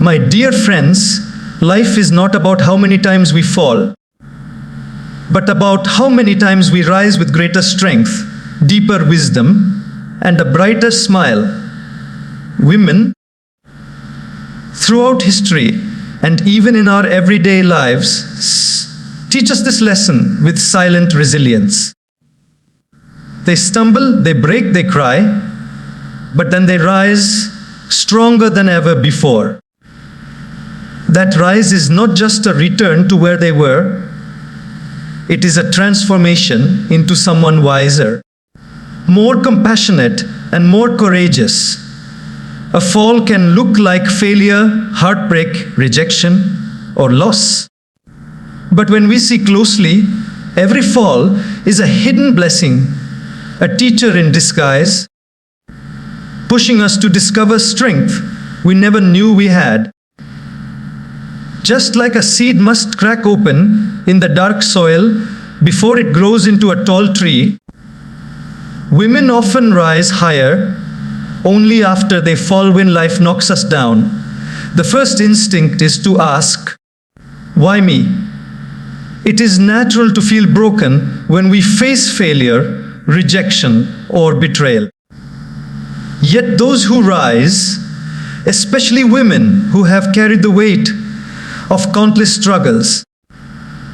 My dear friends, life is not about how many times we fall, but about how many times we rise with greater strength, deeper wisdom, and a brighter smile. Women, throughout history and even in our everyday lives, teach us this lesson with silent resilience. They stumble, they break, they cry, but then they rise stronger than ever before. That rise is not just a return to where they were, it is a transformation into someone wiser, more compassionate, and more courageous. A fall can look like failure, heartbreak, rejection, or loss. But when we see closely, every fall is a hidden blessing, a teacher in disguise, pushing us to discover strength we never knew we had. Just like a seed must crack open in the dark soil before it grows into a tall tree, women often rise higher only after they fall when life knocks us down. The first instinct is to ask, why me? It is natural to feel broken when we face failure, rejection, or betrayal. Yet those who rise, especially women who have carried the weight of countless struggles,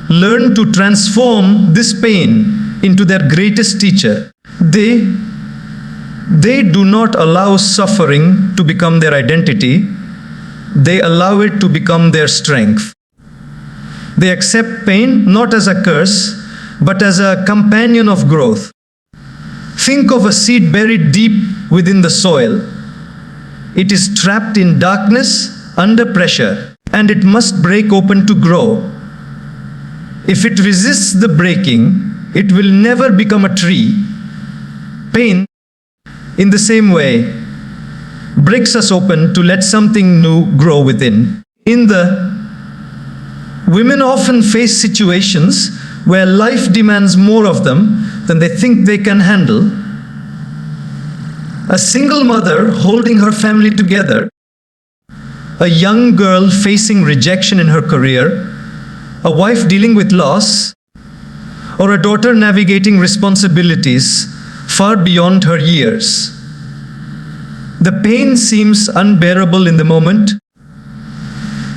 learn to transform this pain into their greatest teacher. They do not allow suffering to become their identity. They allow it to become their strength. They accept pain not as a curse, but as a companion of growth. Think of a seed buried deep within the soil. It is trapped in darkness, under pressure, and it must break open to grow. If it resists the breaking, it will never become a tree. Pain, in the same way, breaks us open to let something new grow within. Women often face situations where life demands more of them than they think they can handle. A single mother holding her family together, a young girl facing rejection in her career, a wife dealing with loss, or a daughter navigating responsibilities far beyond her years. The pain seems unbearable in the moment,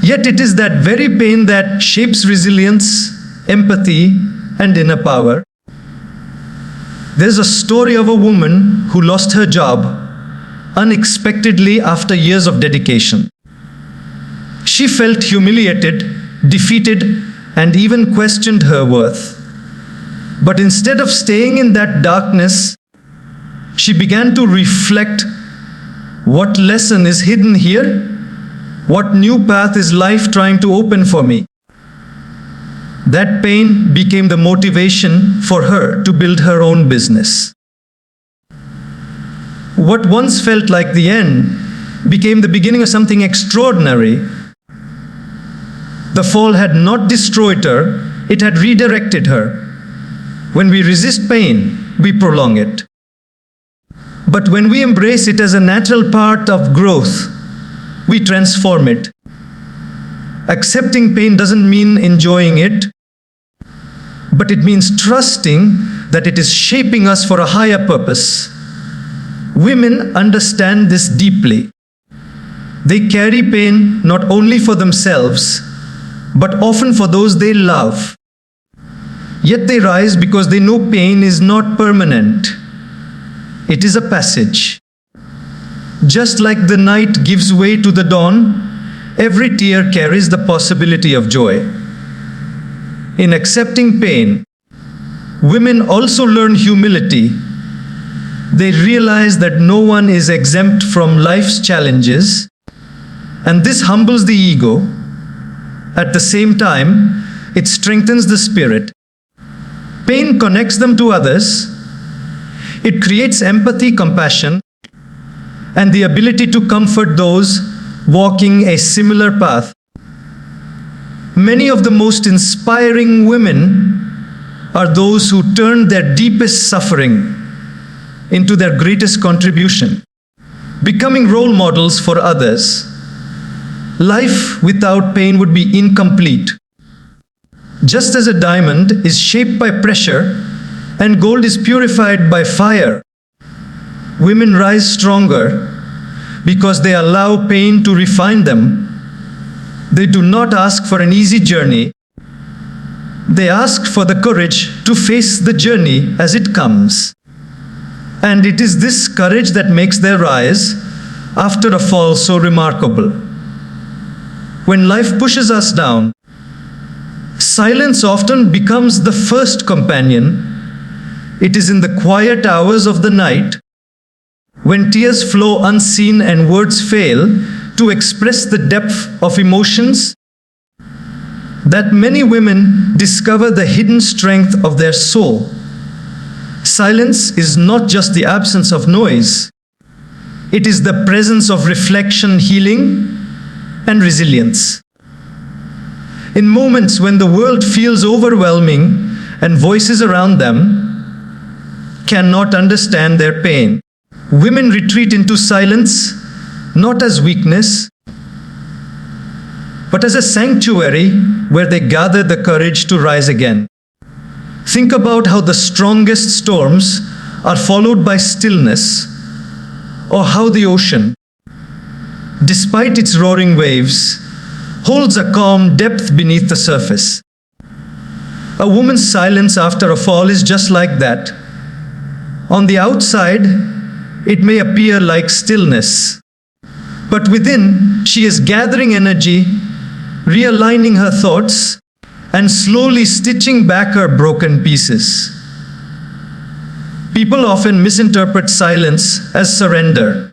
yet it is that very pain that shapes resilience, empathy, and inner power. There's a story of a woman who lost her job unexpectedly after years of dedication. She felt humiliated, defeated, and even questioned her worth. But instead of staying in that darkness, she began to reflect, what lesson is hidden here? What new path is life trying to open for me? That pain became the motivation for her to build her own business. What once felt like the end became the beginning of something extraordinary. The fall had not destroyed her, it had redirected her. When we resist pain, we prolong it. But when we embrace it as a natural part of growth, we transform it. Accepting pain doesn't mean enjoying it, but it means trusting that it is shaping us for a higher purpose. Women understand this deeply. They carry pain not only for themselves, but often for those they love. Yet they rise because they know pain is not permanent. It is a passage. Just like the night gives way to the dawn, every tear carries the possibility of joy. In accepting pain, women also learn humility. They realize that no one is exempt from life's challenges, and this humbles the ego. At the same time, it strengthens the spirit. Pain connects them to others. It creates empathy, compassion, and the ability to comfort those walking a similar path. Many of the most inspiring women are those who turned their deepest suffering into their greatest contribution, becoming role models for others. life without pain would be incomplete. Just as a diamond is shaped by pressure and gold is purified by fire, women rise stronger because they allow pain to refine them. They do not ask for an easy journey. They ask for the courage to face the journey as it comes. And it is this courage that makes their rise after a fall so remarkable. When life pushes us down, silence often becomes the first companion. It is in the quiet hours of the night, when tears flow unseen and words fail to express the depth of emotions, that many women discover the hidden strength of their soul. Silence is not just the absence of noise. It is the presence of reflection, healing, and resilience. In moments when the world feels overwhelming and voices around them cannot understand their pain, women retreat into silence not as weakness, but as a sanctuary where they gather the courage to rise again. Think about how the strongest storms are followed by stillness, or how the ocean, despite its roaring waves, holds a calm depth beneath the surface. A woman's silence after a fall is just like that. On the outside, it may appear like stillness, but within, she is gathering energy, realigning her thoughts, and slowly stitching back her broken pieces. People often misinterpret silence as surrender,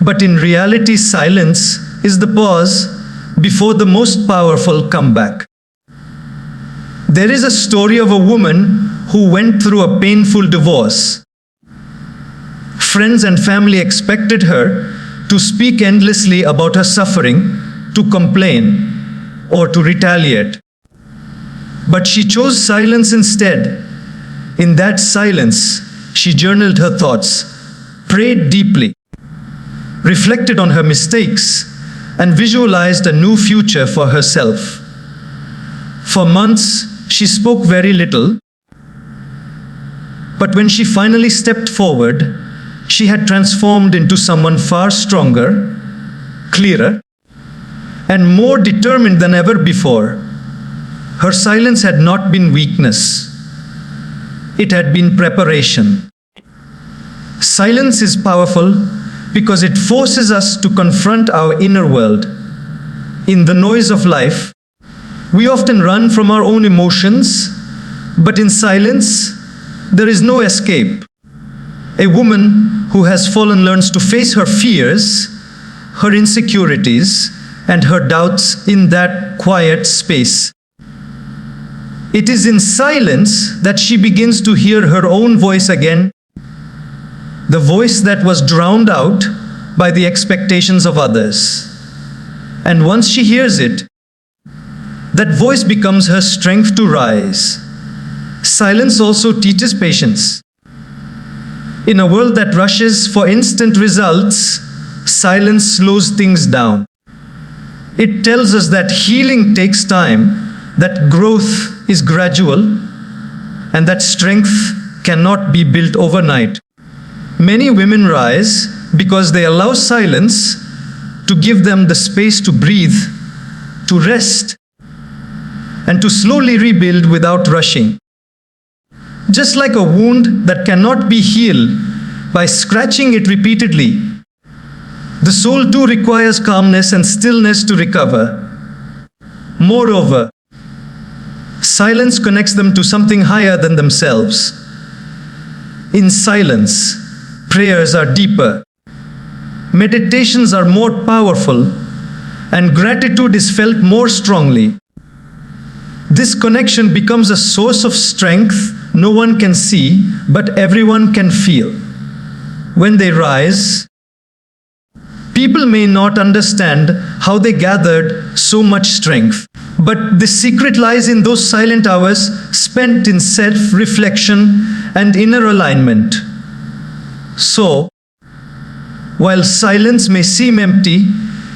but in reality, silence is the pause before the most powerful comeback. There is a story of a woman who went through a painful divorce. Friends and family expected her to speak endlessly about her suffering, to complain, or to retaliate. But she chose silence instead. In that silence, she journaled her thoughts, prayed deeply, reflected on her mistakes, and visualized a new future for herself. For months, she spoke very little, but when she finally stepped forward, she had transformed into someone far stronger, clearer, and more determined than ever before. Her silence had not been weakness. It had been preparation. Silence is powerful because it forces us to confront our inner world. In the noise of life, we often run from our own emotions, but in silence, there is no escape. A woman who has fallen learns to face her fears, her insecurities, and her doubts in that quiet space. It is in silence that she begins to hear her own voice again, the voice that was drowned out by the expectations of others. And once she hears it, that voice becomes her strength to rise. Silence also teaches patience. In a world that rushes for instant results, silence slows things down. It tells us that healing takes time, that growth is gradual, and that strength cannot be built overnight. Many women rise because they allow silence to give them the space to breathe, to rest, and to slowly rebuild without rushing. Just like a wound that cannot be healed by scratching it repeatedly, the soul too requires calmness and stillness to recover. Moreover, silence connects them to something higher than themselves. In silence, prayers are deeper, meditations are more powerful, and gratitude is felt more strongly. This connection becomes a source of strength no one can see, but everyone can feel. When they rise, people may not understand how they gathered so much strength, but the secret lies in those silent hours spent in self-reflection and inner alignment. So, while silence may seem empty,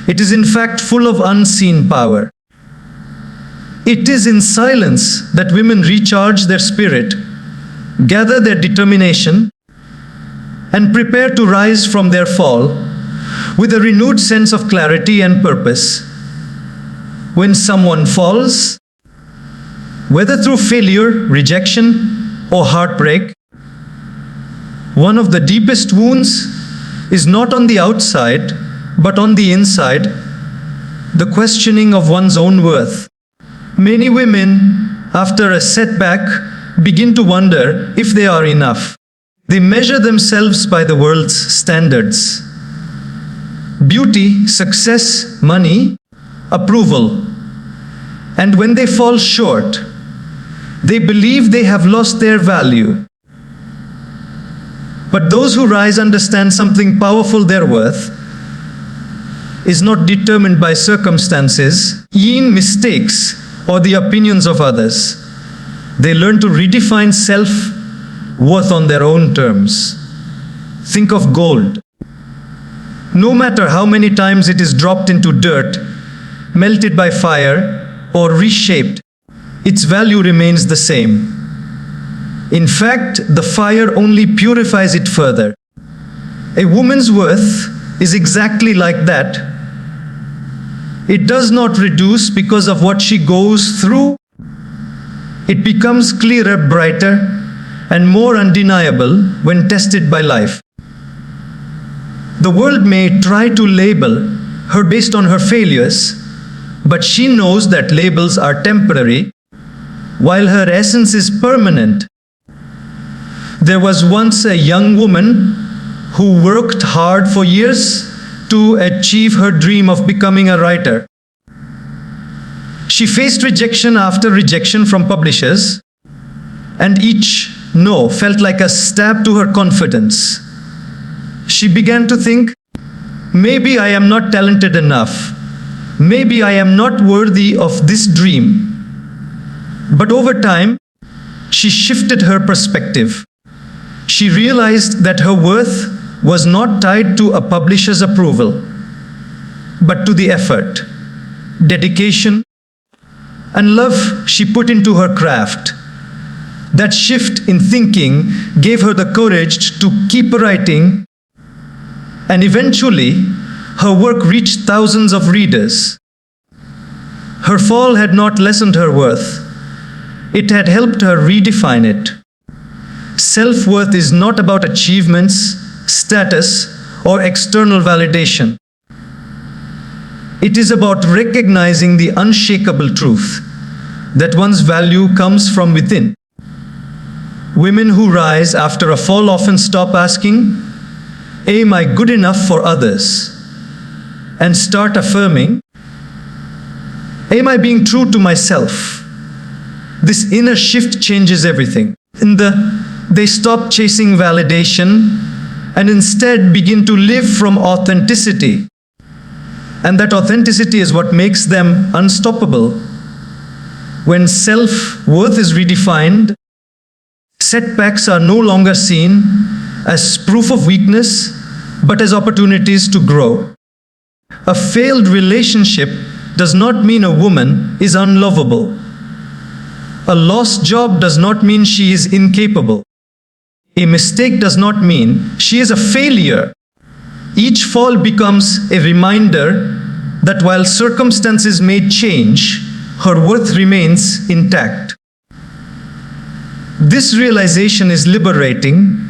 It is in fact full of unseen power. It is in silence that women recharge their spirit, gather their determination, and prepare to rise from their fall with a renewed sense of clarity and purpose. When someone falls, whether through failure, rejection, or heartbreak, one of the deepest wounds is not on the outside, but on the inside, the questioning of one's own worth. Many women, after a setback, begin to wonder if they are enough. They measure themselves by the world's standards. Beauty, success, money, approval. And when they fall short, they believe they have lost their value. But those who rise understand something powerful: their worth is not determined by circumstances, even mistakes, or the opinions of others. They learn to redefine self-worth on their own terms. Think of gold. No matter how many times it is dropped into dirt, melted by fire, or reshaped, its value remains the same. In fact, the fire only purifies it further. A woman's worth is exactly like that. It does not reduce because of what she goes through. It becomes clearer, brighter, and more undeniable when tested by life. The world may try to label her based on her failures, but she knows that labels are temporary, while her essence is permanent. There was once a young woman who worked hard for years to achieve her dream of becoming a writer. She faced rejection after rejection from publishers, and each no felt like a stab to her confidence. She began to think, maybe I am not talented enough. Maybe I am not worthy of this dream. But over time, she shifted her perspective. She realized that her worth was not tied to a publisher's approval, but to the effort, dedication, and love she put into her craft. That shift in thinking gave her the courage to keep writing, and eventually, her work reached thousands of readers. Her fall had not lessened her worth. It had helped her redefine it. Self-worth is not about achievements, status, or external validation. It is about recognizing the unshakable truth that one's value comes from within. Women who rise after a fall often stop asking, "Am I good enough for others?" and start affirming, "Am I being true to myself?" This inner shift changes everything. They stop chasing validation and instead begin to live from authenticity. And that authenticity is what makes them unstoppable. When self-worth is redefined, setbacks are no longer seen as proof of weakness, but as opportunities to grow. A failed relationship does not mean a woman is unlovable. A lost job does not mean she is incapable. A mistake does not mean she is a failure. Each fall becomes a reminder that while circumstances may change, her worth remains intact. This realization is liberating.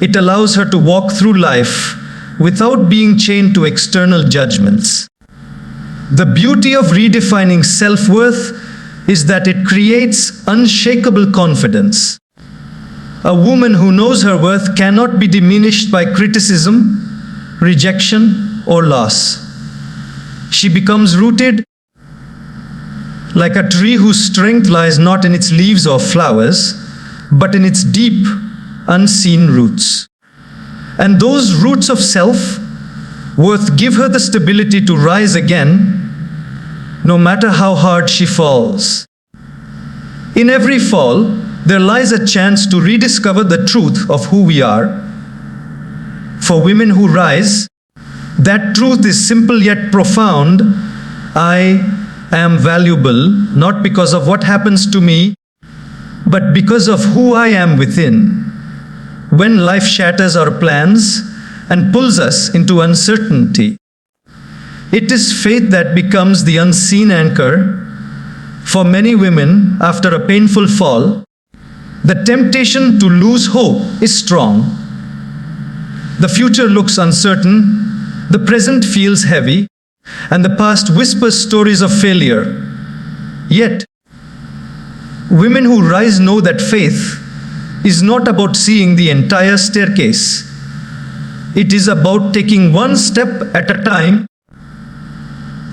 It allows her to walk through life without being chained to external judgments. The beauty of redefining self-worth is that it creates unshakable confidence. A woman who knows her worth cannot be diminished by criticism, rejection, or loss. She becomes rooted like a tree whose strength lies not in its leaves or flowers, but in its deep, unseen roots. And those roots of self-worth give her the stability to rise again, no matter how hard she falls. In every fall, there lies a chance to rediscover the truth of who we are. For women who rise, That truth is simple yet profound. I am valuable not because of what happens to me, but because of who I am within. When life shatters our plans and pulls us into uncertainty, it is faith that becomes the unseen anchor. For many women, after a painful fall, the temptation to lose hope is strong. The future looks uncertain, the present feels heavy, and the past whispers stories of failure. Yet, women who rise know that faith is not about seeing the entire staircase. It is about taking one step at a time,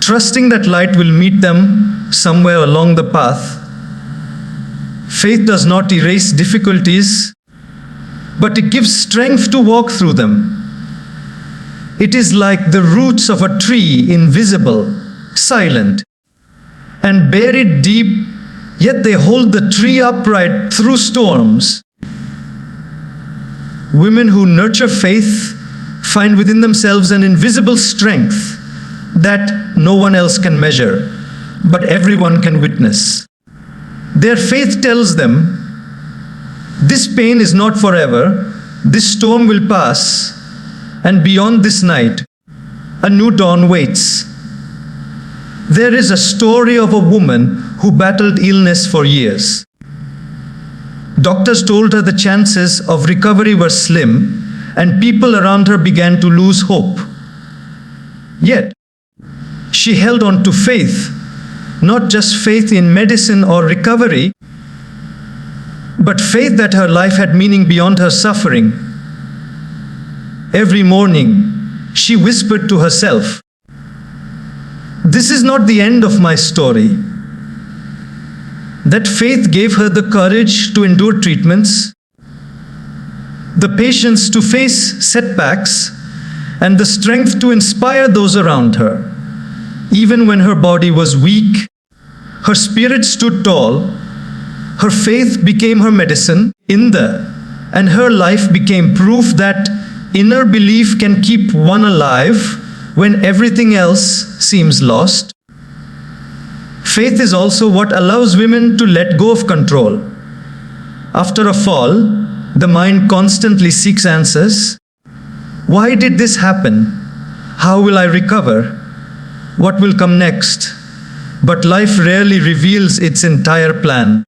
trusting that light will meet them somewhere along the path. Faith does not erase difficulties, but it gives strength to walk through them. It is like the roots of a tree, invisible, silent, and buried deep, yet they hold the tree upright through storms. Women who nurture faith find within themselves an invisible strength that no one else can measure, but everyone can witness. Their faith tells them, this pain is not forever, this storm will pass, and beyond this night, a new dawn waits. There is a story of a woman who battled illness for years. Doctors told her the chances of recovery were slim, and people around her began to lose hope. Yet, she held on to faith, not just faith in medicine or recovery, but faith that her life had meaning beyond her suffering. Every morning, she whispered to herself, "This is not the end of my story." That faith gave her the courage to endure treatments, the patience to face setbacks, and the strength to inspire those around her. Even when her body was weak, her spirit stood tall. Her faith became her medicine, and her life became proof that inner belief can keep one alive when everything else seems lost. Faith is also what allows women to let go of control. After a fall, the mind constantly seeks answers. Why did this happen? How will I recover? What will come next? But life rarely reveals its entire plan.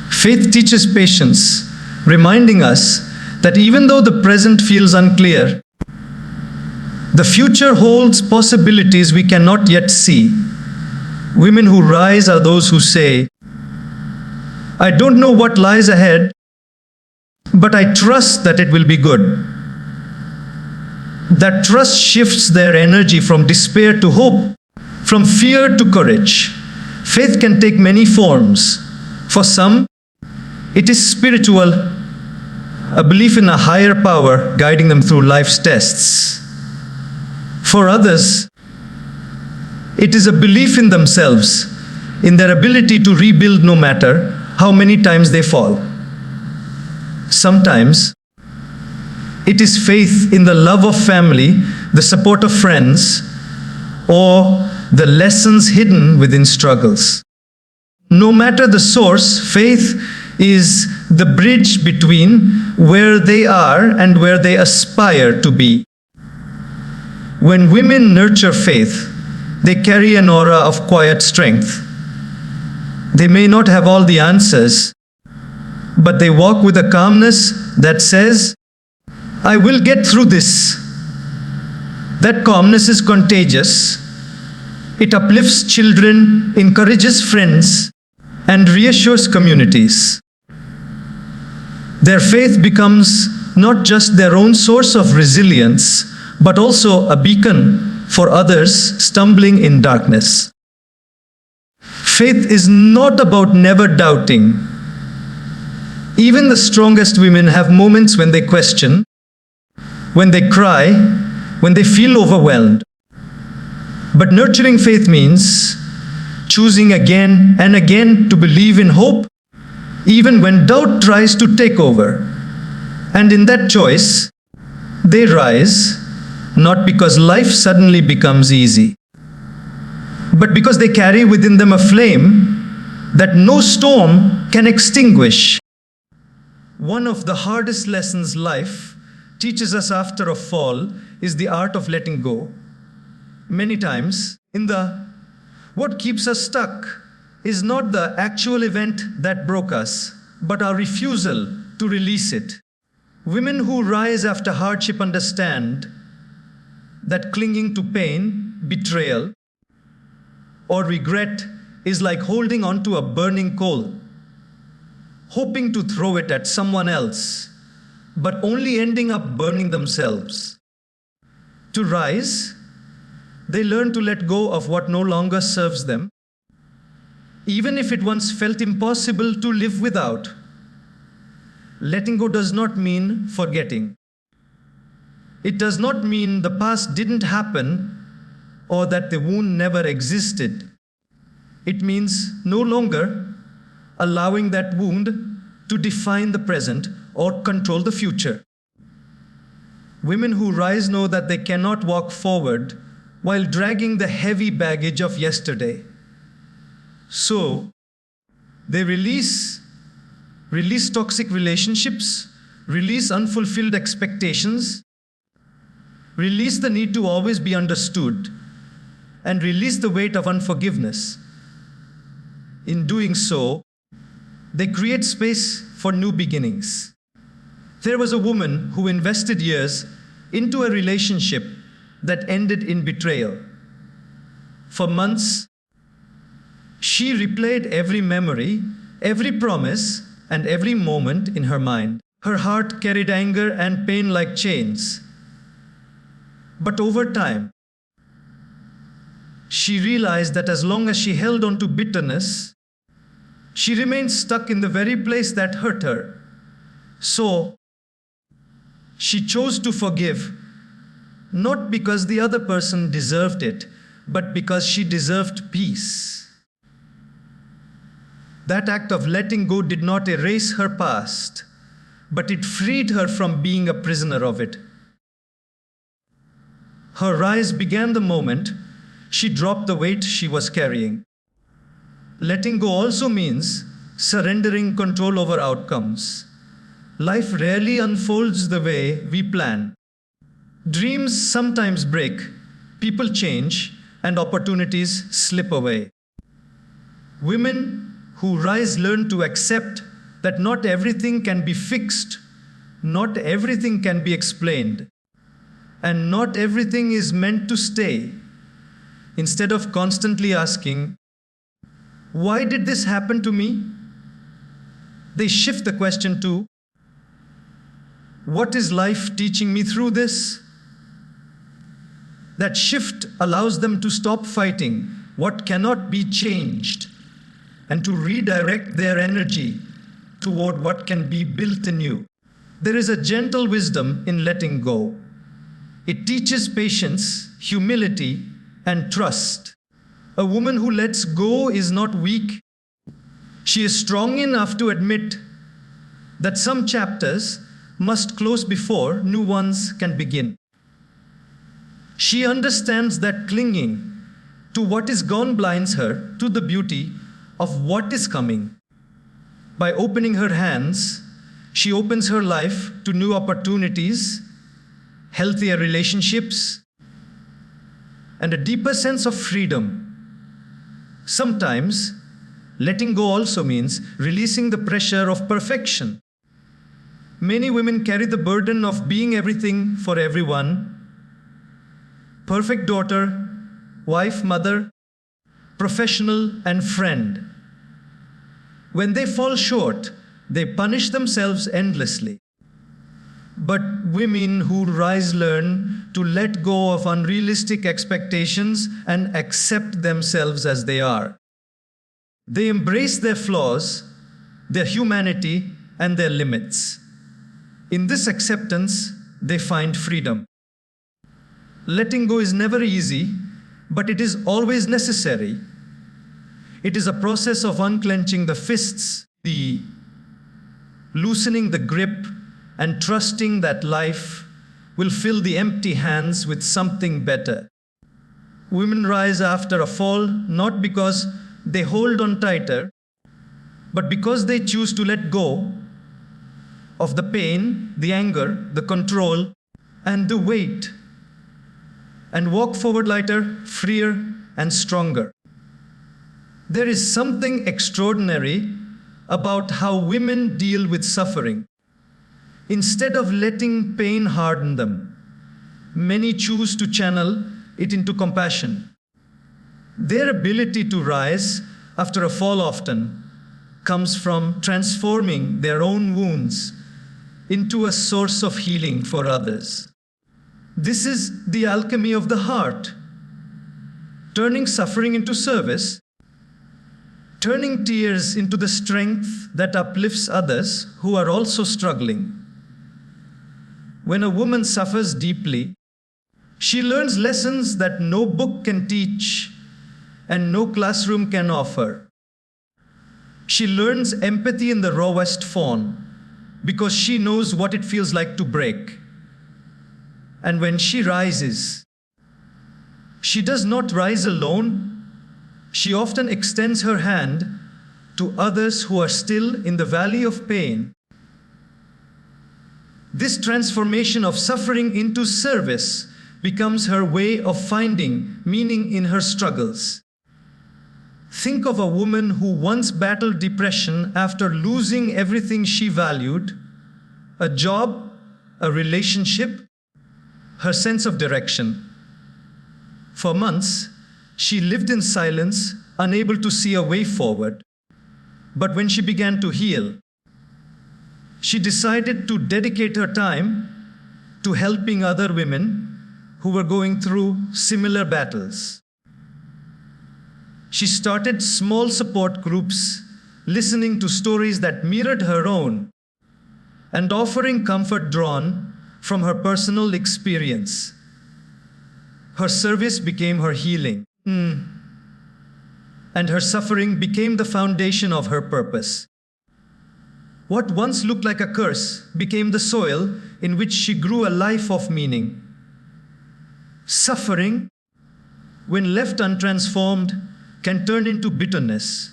Faith teaches patience, reminding us that even though the present feels unclear, the future holds possibilities we cannot yet see. Women who rise are those who say, "I don't know what lies ahead, but I trust that it will be good." That trust shifts their energy from despair to hope, from fear to courage. Faith can take many forms. For some, it is spiritual, a belief in a higher power guiding them through life's tests. For others, it is a belief in themselves, in their ability to rebuild no matter how many times they fall. Sometimes, it is faith in the love of family, the support of friends, or the lessons hidden within struggles. No matter the source, faith is the bridge between where they are and where they aspire to be. When women nurture faith, they carry an aura of quiet strength. They may not have all the answers, but they walk with a calmness that says, "I will get through this." That calmness is contagious. It uplifts children, encourages friends, and reassures communities. Their faith becomes not just their own source of resilience, but also a beacon for others stumbling in darkness. Faith is not about never doubting. Even the strongest women have moments when they question, when they cry, when they feel overwhelmed. But nurturing faith means choosing again and again to believe in hope, even when doubt tries to take over. And in that choice, they rise, not because life suddenly becomes easy, but because they carry within them a flame that no storm can extinguish. One of the hardest lessons life teaches us after a fall is the art of letting go. Many times, what keeps us stuck is not the actual event that broke us, but our refusal to release it. Women who rise after hardship understand that clinging to pain, betrayal, or regret is like holding onto a burning coal, hoping to throw it at someone else, but only ending up burning themselves. To rise, they learn to let go of what no longer serves them, even if it once felt impossible to live without. Letting go does not mean forgetting. It does not mean the past didn't happen or that the wound never existed. It means no longer allowing that wound to define the present or control the future. Women who rise know that they cannot walk forward while dragging the heavy baggage of yesterday. So, they release toxic relationships, release unfulfilled expectations, release the need to always be understood, and release the weight of unforgiveness. In doing so, they create space for new beginnings. There was a woman who invested years into a relationship that ended in betrayal. For months, she replayed every memory, every promise, and every moment in her mind. Her heart carried anger and pain like chains. But over time, she realized that as long as she held on to bitterness, she remained stuck in the very place that hurt her. So, she chose to forgive, not because the other person deserved it, but because she deserved peace. That act of letting go did not erase her past, but it freed her from being a prisoner of it. Her rise began the moment she dropped the weight she was carrying. Letting go also means surrendering control over outcomes. Life rarely unfolds the way we plan. Dreams sometimes break, people change, and opportunities slip away. Women who rise learn to accept that not everything can be fixed, not everything can be explained, and not everything is meant to stay. Instead of constantly asking, "Why did this happen to me?" they shift the question to, "What is life teaching me through this?" That shift allows them to stop fighting what cannot be changed and to redirect their energy toward what can be built anew. There is a gentle wisdom in letting go. It teaches patience, humility, and trust. A woman who lets go is not weak. She is strong enough to admit that some chapters must close before new ones can begin. She understands that clinging to what is gone blinds her to the beauty of what is coming. By opening her hands, she opens her life to new opportunities, healthier relationships, and a deeper sense of freedom. Sometimes, letting go also means releasing the pressure of perfection. Many women carry the burden of being everything for everyone: perfect daughter, wife, mother, professional, and friend. When they fall short, they punish themselves endlessly. But women who rise learn to let go of unrealistic expectations and accept themselves as they are. They embrace their flaws, their humanity, and their limits. In this acceptance, they find freedom. Letting go is never easy, but it is always necessary. It is a process of unclenching the fists, loosening the grip, and trusting that life will fill the empty hands with something better. Women rise after a fall not because they hold on tighter, but because they choose to let go of the pain, the anger, the control, and the weight, and walk forward lighter, freer, and stronger. There is something extraordinary about how women deal with suffering. Instead of letting pain harden them, many choose to channel it into compassion. Their ability to rise after a fall often comes from transforming their own wounds into a source of healing for others. This is the alchemy of the heart, turning suffering into service, turning tears into the strength that uplifts others who are also struggling. When a woman suffers deeply, she learns lessons that no book can teach and no classroom can offer. She learns empathy in the rawest form because she knows what it feels like to break. And when she rises, she does not rise alone. She often extends her hand to others who are still in the valley of pain. This transformation of suffering into service becomes her way of finding meaning in her struggles. Think of a woman who once battled depression after losing everything she valued: a job, a relationship, her sense of direction. For months, she lived in silence, unable to see a way forward. But when she began to heal, she decided to dedicate her time to helping other women who were going through similar battles. She started small support groups, listening to stories that mirrored her own, and offering comfort drawn from her personal experience. Her service became her healing, and her suffering became the foundation of her purpose. What once looked like a curse became the soil in which she grew a life of meaning. Suffering, when left untransformed, can turn into bitterness,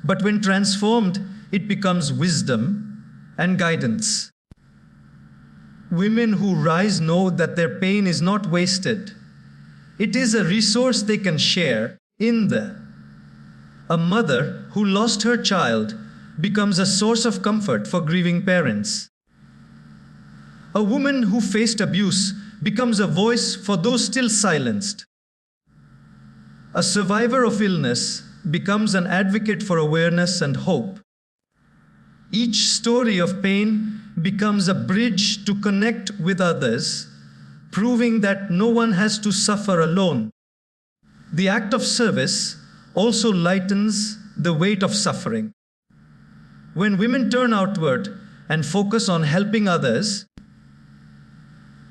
but when transformed, it becomes wisdom and guidance. Women who rise know that their pain is not wasted. It is a resource they can share. A mother who lost her child becomes a source of comfort for grieving parents. A woman who faced abuse becomes a voice for those still silenced. A survivor of illness becomes an advocate for awareness and hope. Each story of pain becomes a bridge to connect with others, proving that no one has to suffer alone. The act of service also lightens the weight of suffering. When women turn outward and focus on helping others,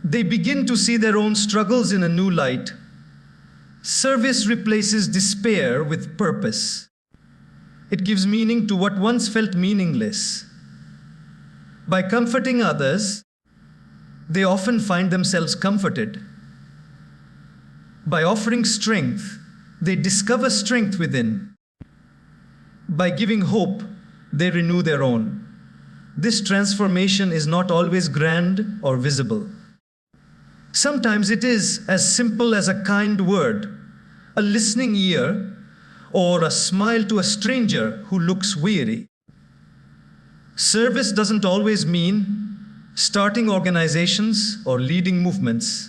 they begin to see their own struggles in a new light. Service replaces despair with purpose. It gives meaning to what once felt meaningless. By comforting others, they often find themselves comforted. By offering strength, they discover strength within. By giving hope, they renew their own. This transformation is not always grand or visible. Sometimes it is as simple as a kind word, a listening ear, or a smile to a stranger who looks weary. Service doesn't always mean starting organizations or leading movements.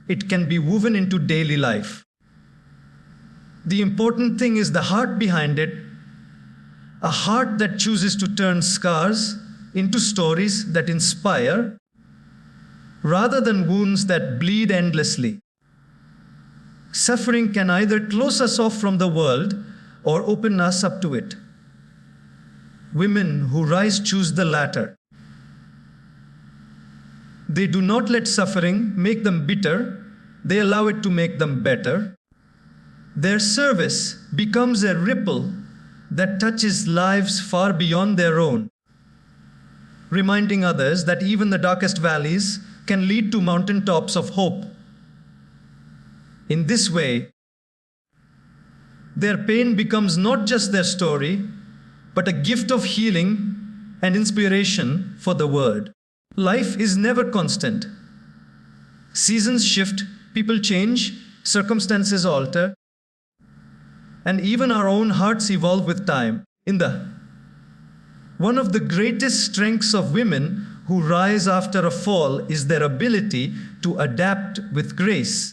It can be woven into daily life. The important thing is the heart behind it, a heart that chooses to turn scars into stories that inspire, rather than wounds that bleed endlessly. Suffering can either close us off from the world or open us up to it. Women who rise choose the latter. They do not let suffering make them bitter, they allow it to make them better. Their service becomes a ripple that touches lives far beyond their own, reminding others that even the darkest valleys can lead to mountaintops of hope. In this way, their pain becomes not just their story, but a gift of healing and inspiration for the world. Life is never constant. Seasons shift, people change, circumstances alter, and even our own hearts evolve with time. One of the greatest strengths of women who rise after a fall is their ability to adapt with grace.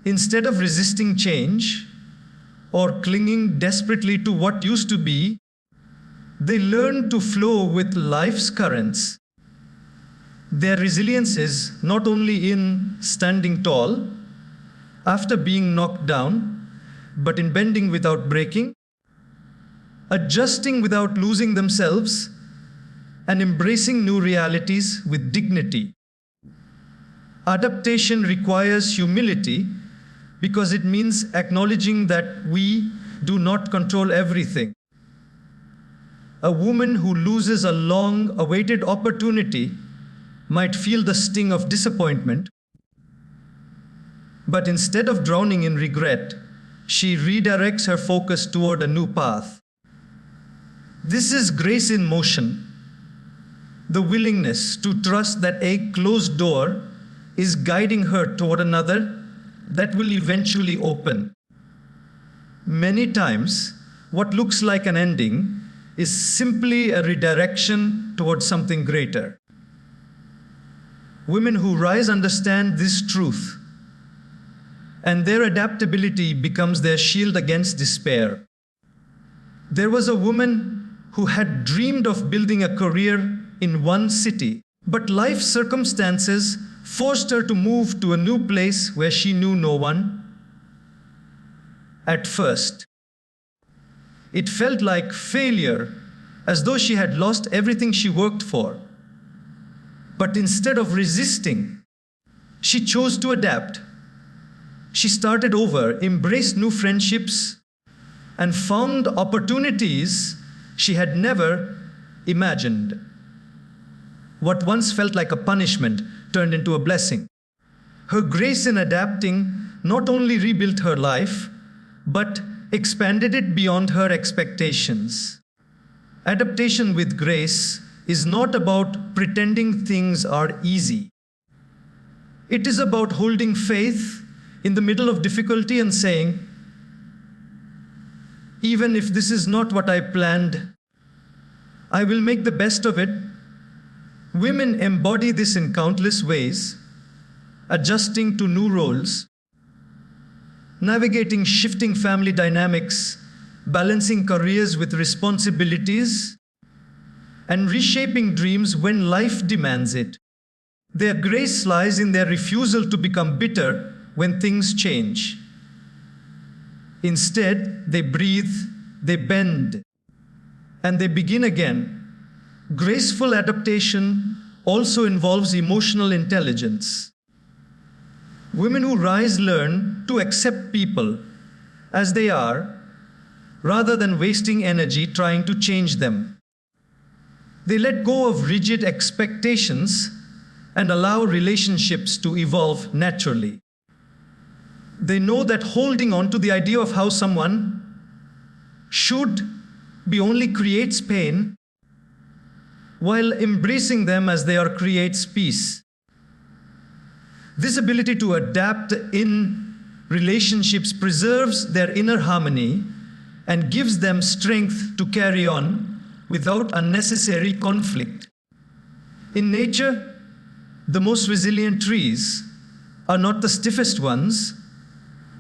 Instead of resisting change or clinging desperately to what used to be, they learn to flow with life's currents. Their resilience is not only in standing tall after being knocked down, but in bending without breaking, adjusting without losing themselves, and embracing new realities with dignity. Adaptation requires humility because it means acknowledging that we do not control everything. A woman who loses a long-awaited opportunity might feel the sting of disappointment, but instead of drowning in regret, she redirects her focus toward a new path. This is grace in motion, the willingness to trust that a closed door is guiding her toward another that will eventually open. Many times, what looks like an ending is simply a redirection towards something greater. Women who rise understand this truth, and their adaptability becomes their shield against despair. There was a woman who had dreamed of building a career in one city, but life circumstances forced her to move to a new place where she knew no one. At first, it felt like failure, as though she had lost everything she worked for. But instead of resisting, she chose to adapt. She started over, embraced new friendships, and found opportunities she had never imagined. What once felt like a punishment turned into a blessing. Her grace in adapting not only rebuilt her life, but expanded it beyond her expectations. Adaptation with grace is not about pretending things are easy. It is about holding faith in the middle of difficulty and saying, even if this is not what I planned, I will make the best of it. Women embody this in countless ways, adjusting to new roles, navigating shifting family dynamics, balancing careers with responsibilities, and reshaping dreams when life demands it. Their grace lies in their refusal to become bitter when things change. Instead, they breathe, they bend, and they begin again. Graceful adaptation also involves emotional intelligence. Women who rise learn to accept people as they are, rather than wasting energy trying to change them. They let go of rigid expectations and allow relationships to evolve naturally. They know that holding on to the idea of how someone should be only creates pain, while embracing them as they are creates peace. This ability to adapt in relationships preserves their inner harmony and gives them strength to carry on without unnecessary conflict. In nature, the most resilient trees are not the stiffest ones,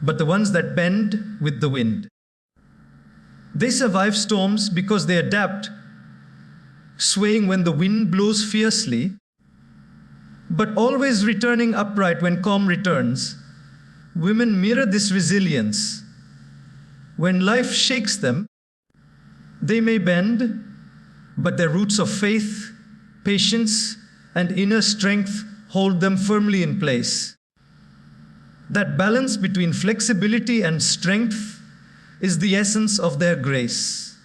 but the ones that bend with the wind. They survive storms because they adapt, swaying when the wind blows fiercely, but always returning upright when calm returns. Women mirror this resilience. When life shakes them, they may bend, but their roots of faith, patience, and inner strength hold them firmly in place. That balance between flexibility and strength is the essence of their grace.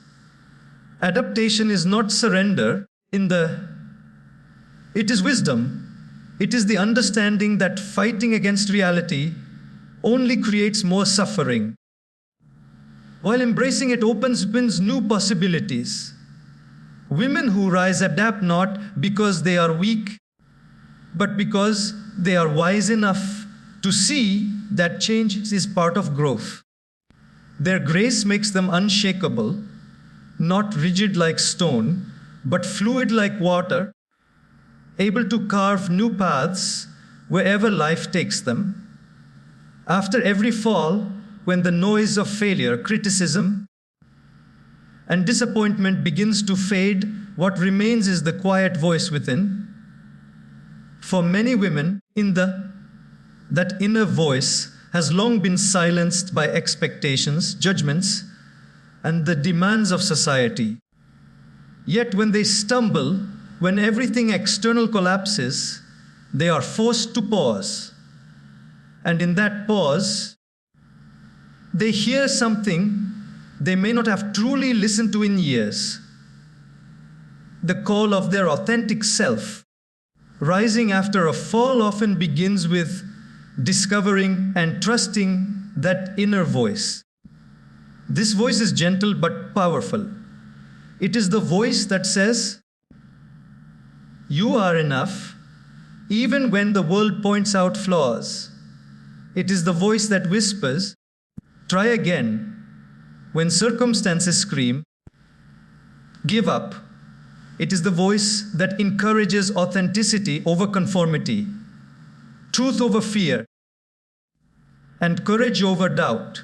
Adaptation is not surrender, it is wisdom. It is the understanding that fighting against reality only creates more suffering, while embracing it opens new possibilities. Women who rise adapt not because they are weak, but because they are wise enough to see that change is part of growth. Their grace makes them unshakable, not rigid like stone, but fluid like water, able to carve new paths wherever life takes them. After every fall, when the noise of failure, criticism, and disappointment begins to fade, what remains is the quiet voice within. For many women, that inner voice has long been silenced by expectations, judgments, and the demands of society. Yet when they stumble, when everything external collapses, they are forced to pause. And in that pause, they hear something they may not have truly listened to in years. The call of their authentic self. Rising after a fall often begins with discovering and trusting that inner voice. This voice is gentle but powerful. It is the voice that says, "You are enough," even when the world points out flaws. It is the voice that whispers, "Try again," when circumstances scream, "Give up." It is the voice that encourages authenticity over conformity, truth over fear, and courage over doubt.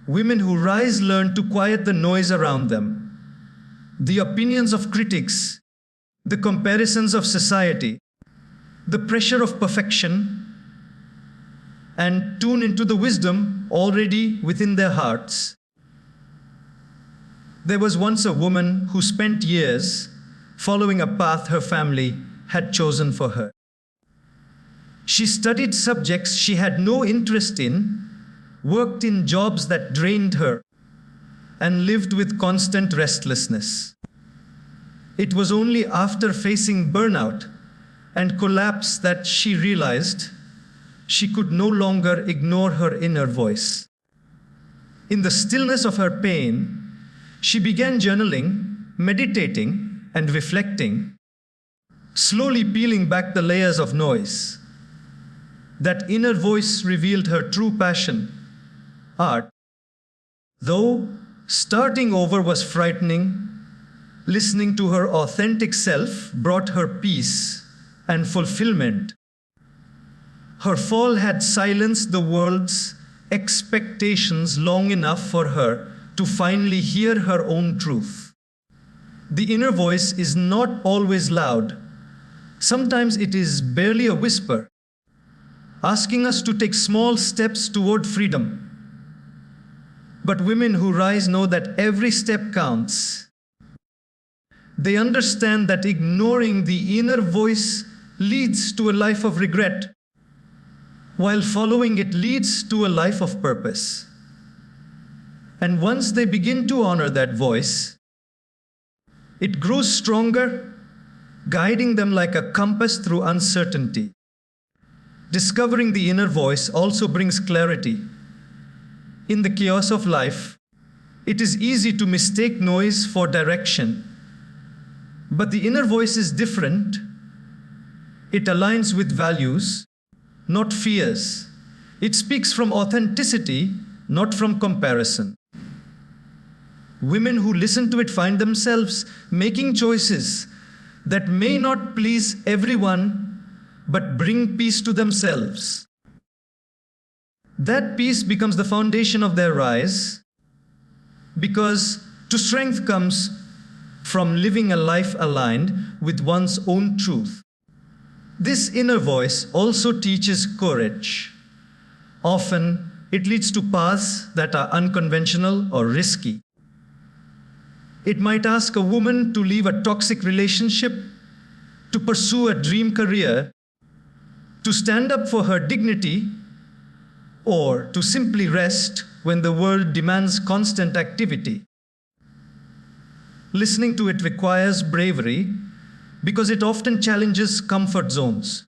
Women who rise learn to quiet the noise around them, the opinions of critics, the comparisons of society, the pressure of perfection, and tune into the wisdom already within their hearts. There was once a woman who spent years following a path her family had chosen for her. She studied subjects she had no interest in, worked in jobs that drained her, and lived with constant restlessness. It was only after facing burnout and collapse that she realized she could no longer ignore her inner voice. In the stillness of her pain, she began journaling, meditating, and reflecting, slowly peeling back the layers of noise. That inner voice revealed her true passion, art. Though starting over was frightening, listening to her authentic self brought her peace and fulfillment. Her fall had silenced the world's expectations long enough for her to finally hear her own truth. The inner voice is not always loud. Sometimes it is barely a whisper, asking us to take small steps toward freedom. But women who rise know that every step counts. They understand that ignoring the inner voice leads to a life of regret, while following it leads to a life of purpose. And once they begin to honor that voice, it grows stronger, guiding them like a compass through uncertainty. Discovering the inner voice also brings clarity. In the chaos of life, it is easy to mistake noise for direction. But the inner voice is different. It aligns with values, not fears. It speaks from authenticity, not from comparison. Women who listen to it find themselves making choices that may not please everyone, but bring peace to themselves. That peace becomes the foundation of their rise, because true strength comes from living a life aligned with one's own truth. This inner voice also teaches courage. Often, it leads to paths that are unconventional or risky. It might ask a woman to leave a toxic relationship, to pursue a dream career, to stand up for her dignity, or to simply rest when the world demands constant activity. Listening to it requires bravery because it often challenges comfort zones.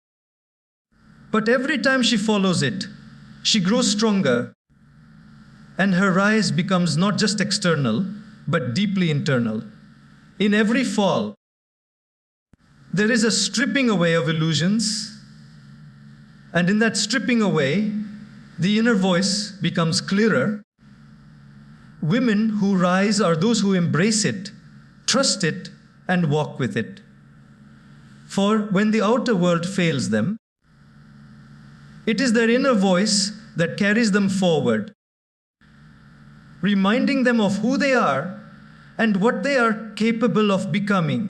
But every time she follows it, she grows stronger, and her rise becomes not just external, but deeply internal. In every fall, there is a stripping away of illusions, and in that stripping away, the inner voice becomes clearer. Women who rise are those who embrace it, trust it, and walk with it. For when the outer world fails them, it is their inner voice that carries them forward, reminding them of who they are and what they are capable of becoming.